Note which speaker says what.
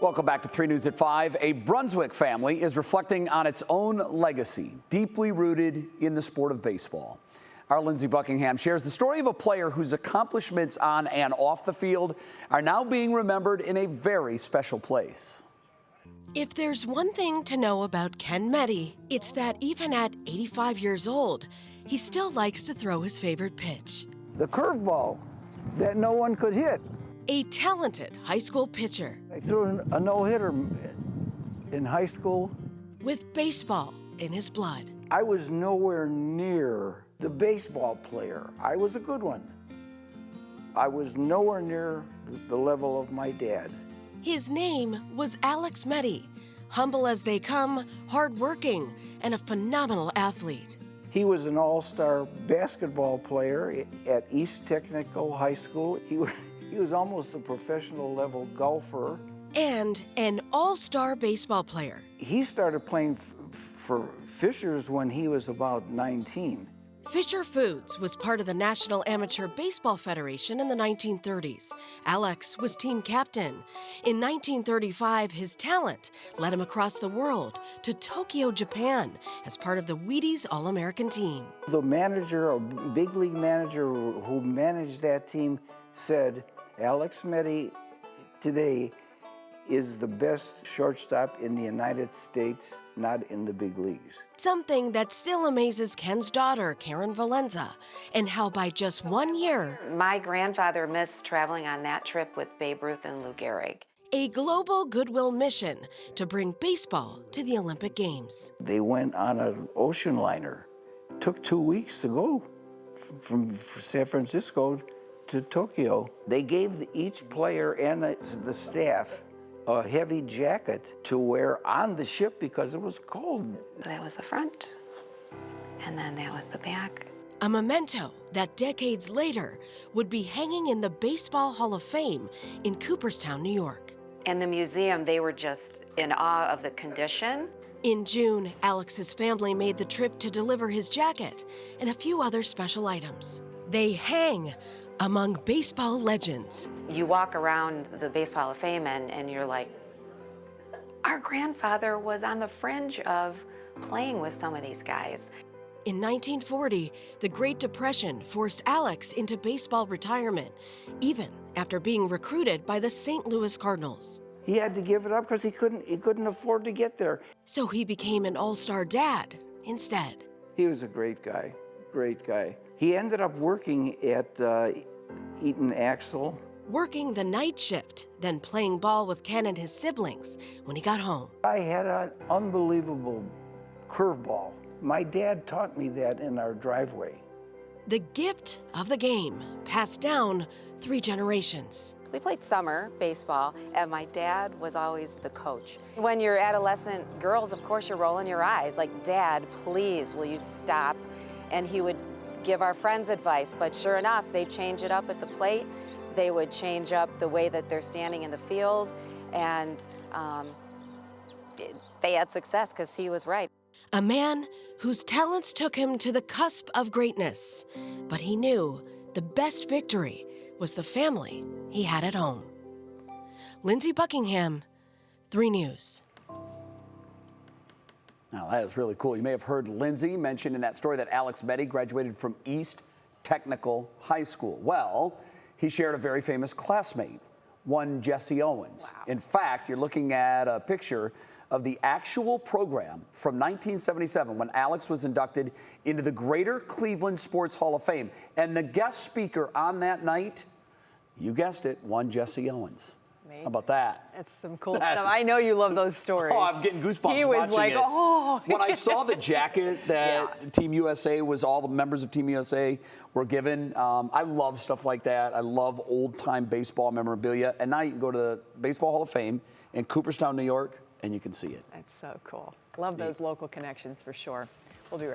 Speaker 1: Welcome back to 3 News at 5. A Brunswick family is reflecting on its own legacy, deeply rooted in the sport of baseball. Our Lindsay Buckingham shares the story of a player whose accomplishments on and off the field are now being remembered in a very special place.
Speaker 2: If there's one thing to know about Ken Meddy, it's that even at 85 years old, he still likes to throw his favorite pitch.
Speaker 3: The curveball that no one could hit.
Speaker 2: A talented high school pitcher.
Speaker 3: I threw a no-hitter in high school.
Speaker 2: With baseball in his blood.
Speaker 3: I was nowhere near the baseball player. I was a good one. I was nowhere near the level of my dad.
Speaker 2: His name was Alex Meddy. Humble as they come, hardworking, and a phenomenal athlete.
Speaker 3: He was an all-star basketball player at East Technical High School. He was almost a professional level golfer.
Speaker 2: And an all-star baseball player.
Speaker 3: He started playing for Fishers when he was about 19.
Speaker 2: Fisher Foods was part of the National Amateur Baseball Federation in the 1930s. Alex was team captain. In 1935, his talent led him across the world to Tokyo, Japan, as part of the Wheaties All-American team.
Speaker 3: The manager, a big league manager who managed that team, said, Alex Meddy today is the best shortstop in the United States, not in the big leagues.
Speaker 2: Something that still amazes Ken's daughter, Karen Valenza, and how by just 1 year,
Speaker 4: my grandfather missed traveling on that trip with Babe Ruth and Lou Gehrig.
Speaker 2: A global goodwill mission to bring baseball to the Olympic Games.
Speaker 3: They went on an ocean liner. Took 2 weeks to go from San Francisco to Tokyo. They gave each player and the staff a heavy jacket to wear on the ship because it was cold.
Speaker 4: That was the front, and then that was the back.
Speaker 2: A memento that decades later would be hanging in the Baseball Hall of Fame in Cooperstown, New York.
Speaker 4: And the museum, they were just in awe of the condition.
Speaker 2: In June, Alex's family made the trip to deliver his jacket and a few other special items. They hang among baseball legends.
Speaker 4: You walk around the Baseball Hall of Fame and you're like, our grandfather was on the fringe of playing with some of these guys.
Speaker 2: In 1940, the Great Depression forced Alex into baseball retirement, even after being recruited by the St. Louis Cardinals.
Speaker 3: He had to give it up because he couldn't afford to get there.
Speaker 2: So he became an all-star dad instead.
Speaker 3: He was a great guy, great guy. He ended up working at Eaton Axle.
Speaker 2: Working the night shift, then playing ball with Ken and his siblings when he got home.
Speaker 3: I had an unbelievable curveball. My dad taught me that in our driveway.
Speaker 2: The gift of the game, passed down 3 generations.
Speaker 4: We played summer baseball, and my dad was always the coach. When you're adolescent girls, of course, you're rolling your eyes, like, Dad, please, will you stop? And he would give our friends advice, but sure enough, they'd change it up at the plate. They would change up the way that they're standing in the field, and they had success because he was right.
Speaker 2: A man whose talents took him to the cusp of greatness, but he knew the best victory was the family he had at home. Lindsay Buckingham, 3 News.
Speaker 1: Now, that is really cool. You may have heard Lindsay mention in that story that Alex Meddy graduated from East Technical High School. Well, he shared a very famous classmate, one Jesse Owens. Wow. In fact, you're looking at a picture of the actual program from 1977 when Alex was inducted into the Greater Cleveland Sports Hall of Fame. And the guest speaker on that night, you guessed it, one Jesse Owens.
Speaker 5: Amazing.
Speaker 1: How about that?
Speaker 5: That's some cool stuff. I know you love those stories.
Speaker 1: Oh, I'm getting goosebumps.
Speaker 5: He was
Speaker 1: watching
Speaker 5: like,
Speaker 1: it.
Speaker 5: oh.
Speaker 1: When I saw the jacket that Team USA was, all the members of Team USA were given, I love stuff like that. I love old-time baseball memorabilia. And now you can go to the Baseball Hall of Fame in Cooperstown, New York, and you can see it.
Speaker 5: That's so cool. Love those local connections for sure. We'll be right back.